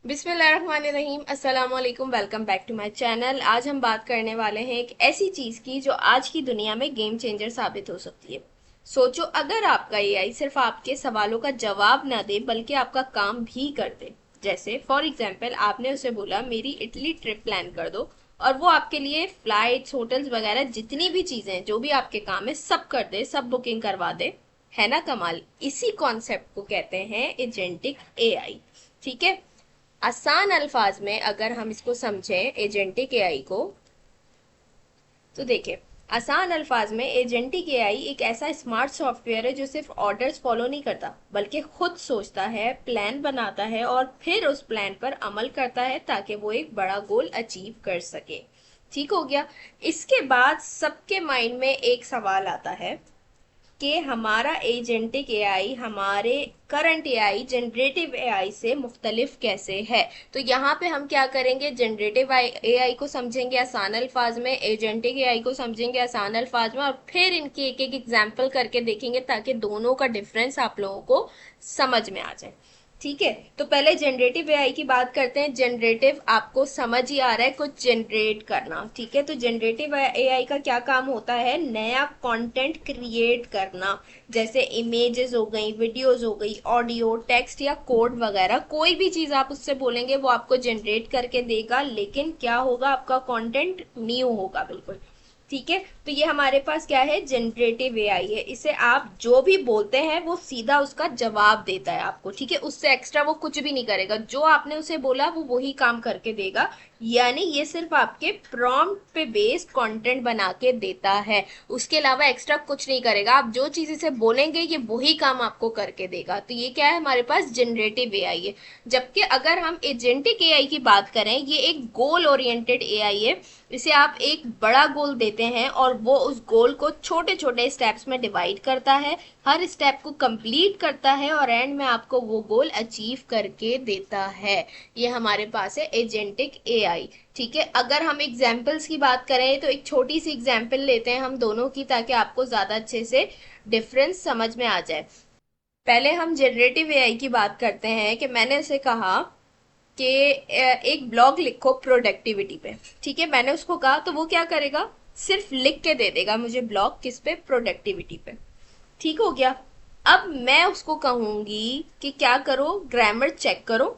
बिस्मिल्लाहिर्रहमानिर्रहीम, अस्सलाम वालेकुम। Welcome back to my channel. आज हम बात करने वाले हैं एक ऐसी चीज़ की जो आज की दुनिया में गेम चेंजर साबित हो सकती है। सोचो, अगर आपका एआई सिर्फ आपके सवालों का जवाब ना दे बल्कि आपका काम भी कर दे। जैसे फॉर एग्जाम्पल, आपने उसे बोला मेरी इटली ट्रिप प्लान कर दो, और वो आपके लिए फ्लाइट्स, होटल्स वगैरह जितनी भी चीज़ें हैं जो भी आपके काम है सब कर दे, सब बुकिंग करवा दे। है ना कमाल। इसी कॉन्सेप्ट को कहते हैं एजेंटिक एआई। ठीक है। आसान अल्फाज में अगर हम इसको समझें एजेंटिक एआई को, तो देखिए, आसान अल्फाज में एजेंटिक एआई एक ऐसा स्मार्ट सॉफ्टवेयर है जो सिर्फ ऑर्डर्स फॉलो नहीं करता बल्कि खुद सोचता है, प्लान बनाता है और फिर उस प्लान पर अमल करता है ताकि वो एक बड़ा गोल अचीव कर सके। ठीक हो गया। इसके बाद सबके माइंड में एक सवाल आता है कि हमारा एजेंटिक एआई हमारे करंट एआई जनरेटिव एआई से मुख्तलिफ कैसे है। तो यहाँ पे हम क्या करेंगे, जनरेटिव एआई को समझेंगे आसान अल्फाज में, एजेंटिक एआई को समझेंगे आसान अल्फाज में, और फिर इनकी एक एक एग्जाम्पल करके देखेंगे ताकि दोनों का डिफरेंस आप लोगों को समझ में आ जाए। ठीक है। तो पहले जनरेटिव एआई की बात करते हैं। जनरेटिव आपको समझ ही आ रहा है, कुछ जनरेट करना। ठीक है। तो जनरेटिव एआई का क्या काम होता है, नया कंटेंट क्रिएट करना। जैसे इमेजेस हो गई, वीडियोस हो गई, ऑडियो, टेक्स्ट या कोड वगैरह, कोई भी चीज आप उससे बोलेंगे वो आपको जनरेट करके देगा, लेकिन क्या होगा, आपका कंटेंट न्यू होगा बिल्कुल। ठीक है। तो ये हमारे पास क्या है, जनरेटिव एआई है। इसे आप जो भी बोलते हैं वो सीधा उसका जवाब देता है आपको। ठीक है। उससे एक्स्ट्रा वो कुछ भी नहीं करेगा, जो आपने उसे बोला वो वही काम करके देगा। यानी ये सिर्फ आपके प्रॉम्प्ट पे बेस्ड कंटेंट बना के देता है, उसके अलावा एक्स्ट्रा कुछ नहीं करेगा। आप जो चीज इसे बोलेंगे ये वही काम आपको करके देगा। तो ये क्या है, हमारे पास जनरेटिव एआई है। जबकि अगर हम एजेंटिक एआई की बात करें, ये एक गोल ओरिएंटेड एआई है। इसे आप एक बड़ा गोल देते हैं और वो उस गोल को छोटे छोटे स्टेप्स में डिवाइड करता है, हर स्टेप को कंप्लीट करता है और एंड में आपको वो गोल अचीव करके देता है। ये हमारे पास है एजेंटिक एआई। ठीक है। अगर हम एग्जाम्पल्स की बात करें तो एक छोटी सी एग्जाम्पल लेते हैं हम दोनों की, ताकि आपको ज्यादा अच्छे से डिफरेंस समझ में आ जाए। पहले हम जनरेटिव एआई की बात करते हैं कि मैंने उसे कहा कि एक ब्लॉग लिखो प्रोडक्टिविटी पे। ठीक है। मैंने उसको कहा तो वो क्या करेगा, सिर्फ लिख के दे देगा मुझे ब्लॉग, किस पे, प्रोडक्टिविटी पे। ठीक हो गया। अब मैं उसको कहूंगी कि क्या करो, ग्रामर चेक करो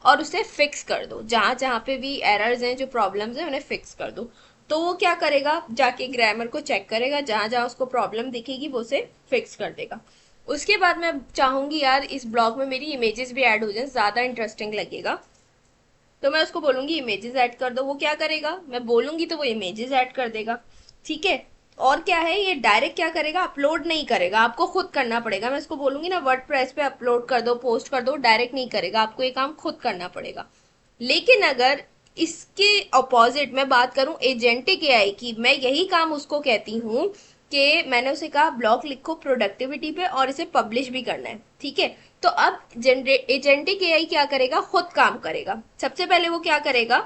और उसे फिक्स कर दो, जहां जहां पे भी एरर्स हैं, जो प्रॉब्लम्स हैं उन्हें फिक्स कर दो। तो वो क्या करेगा, जाके ग्रामर को चेक करेगा, जहां जहां उसको प्रॉब्लम दिखेगी वो उसे फिक्स कर देगा। उसके बाद मैं चाहूंगी यार इस ब्लॉग में मेरी इमेजेस भी ऐड हो जाए, ज्यादा इंटरेस्टिंग लगेगा। तो मैं उसको बोलूंगी इमेजेस ऐड कर दो, वो क्या करेगा, मैं बोलूंगी तो वो इमेजेस ऐड कर देगा। ठीक है। और क्या है, ये डायरेक्ट क्या करेगा, अपलोड नहीं करेगा, आपको खुद करना पड़ेगा। मैं इसको बोलूंगी ना वर्डप्रेस पे अपलोड कर दो, पोस्ट कर दो, डायरेक्ट नहीं करेगा, आपको ये काम खुद करना पड़ेगा। लेकिन अगर इसके अपोजिट मैं बात करूं एजेंटिक एआई की, मैं यही काम उसको कहती हूँ कि मैंने उसे कहा ब्लॉग लिखो प्रोडक्टिविटी पे और इसे पब्लिश भी करना है। ठीक है। तो अब जनरेट एजेंटिक एआई क्या करेगा, खुद काम करेगा। सबसे पहले वो क्या करेगा,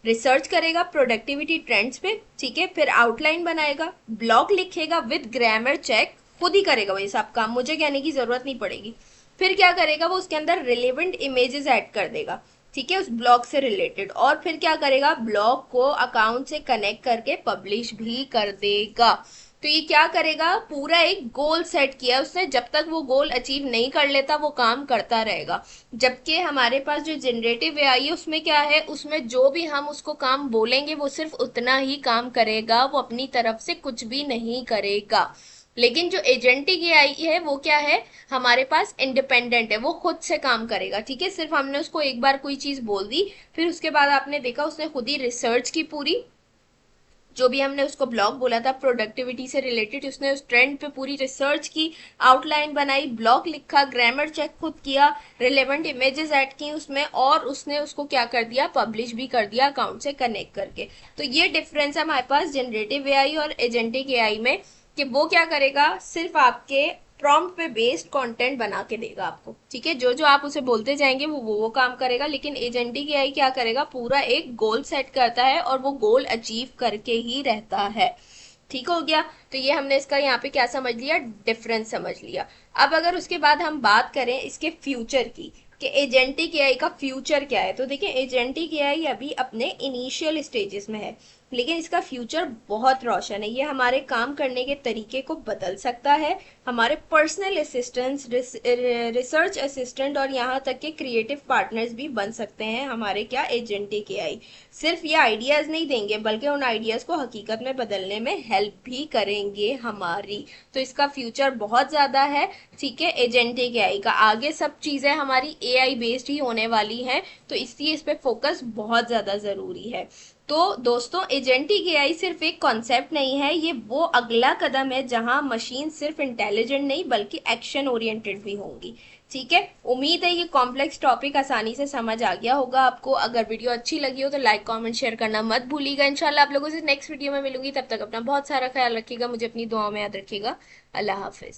रिसर्च करेगा प्रोडक्टिविटी ट्रेंड्स पे। ठीक है। फिर आउटलाइन बनाएगा, ब्लॉग लिखेगा विद ग्रामर चेक, खुद ही करेगा वो ये सब काम, मुझे कहने की जरूरत नहीं पड़ेगी। फिर क्या करेगा, वो उसके अंदर रिलेवेंट इमेजेस ऐड कर देगा। ठीक है, उस ब्लॉग से रिलेटेड। और फिर क्या करेगा, ब्लॉग को अकाउंट से कनेक्ट करके पब्लिश भी कर देगा। तो ये क्या करेगा, पूरा एक गोल सेट किया उसने, जब तक वो गोल अचीव नहीं कर लेता वो काम करता रहेगा। जबकि हमारे पास जो जनरेटिव एआई है उसमें क्या है, उसमें जो भी हम उसको काम बोलेंगे वो सिर्फ उतना ही काम करेगा, वो अपनी तरफ से कुछ भी नहीं करेगा। लेकिन जो एजेंटिक एआई है वो क्या है, हमारे पास इंडिपेंडेंट है, वो खुद से काम करेगा। ठीक है। सिर्फ हमने उसको एक बार कोई चीज बोल दी, फिर उसके बाद आपने देखा उसने खुद ही रिसर्च की पूरी, जो भी हमने उसको ब्लॉग बोला था प्रोडक्टिविटी से रिलेटेड, उसने उस ट्रेंड पे पूरी रिसर्च की, आउटलाइन बनाई, ब्लॉग लिखा, ग्रामर चेक खुद किया, रिलेवेंट इमेजेस ऐड की उसमें, और उसने उसको क्या कर दिया, पब्लिश भी कर दिया अकाउंट से कनेक्ट करके। तो ये डिफरेंस है हमारे पास जनरेटिव एआई और एजेंटिक एआई में, कि वो क्या करेगा, सिर्फ आपके प्रॉम्प्ट पे बेस्ड कंटेंट बना के देगा आपको। ठीक है। जो जो आप उसे बोलते जाएंगे वो काम करेगा। लेकिन एजेंटिक एआई क्या करेगा, पूरा एक गोल सेट करता है और वो गोल अचीव करके ही रहता है। ठीक हो गया। तो ये हमने इसका यहाँ पे क्या समझ लिया, डिफरेंस समझ लिया। अब अगर उसके बाद हम बात करें इसके फ्यूचर की, कि एजेंटिक एआई का फ्यूचर क्या है। तो देखिए, एजेंटिक एआई अभी अपने इनिशियल स्टेजेस में है, लेकिन इसका फ्यूचर बहुत रोशन है। ये हमारे काम करने के तरीके को बदल सकता है। हमारे पर्सनल असिस्टेंट्स, रिसर्च असिस्टेंट और यहाँ तक के क्रिएटिव पार्टनर्स भी बन सकते हैं हमारे क्या एजेंटिक एआई। सिर्फ ये आइडियाज नहीं देंगे, बल्कि उन आइडियाज को हकीकत में बदलने में हेल्प भी करेंगे हमारी। तो इसका फ्यूचर बहुत ज्यादा है। ठीक है, एजेंटिक एआई का आगे सब चीजें हमारी एआई बेस्ड ही होने वाली हैं, तो इसलिए इस पे फोकस बहुत ज्यादा जरूरी है। तो दोस्तों, एजेंटिक एआई सिर्फ एक कॉन्सेप्ट नहीं है, ये वो अगला कदम है जहां मशीन सिर्फ इंटेलिजेंट नहीं बल्कि एक्शन ओरिएंटेड भी होंगी। ठीक है, उम्मीद है ये कॉम्प्लेक्स टॉपिक आसानी से समझ आ गया होगा आपको। अगर वीडियो अच्छी लगी हो तो लाइक कमेंट शेयर करना मत भूलिएगा। इंशाल्लाह आप लोगों से नेक्स्ट वीडियो में मिलूंगी, तब तक अपना बहुत सारा ख्याल रखिएगा, मुझे अपनी दुआओं में याद रखिएगा। अल्लाह हाफिज।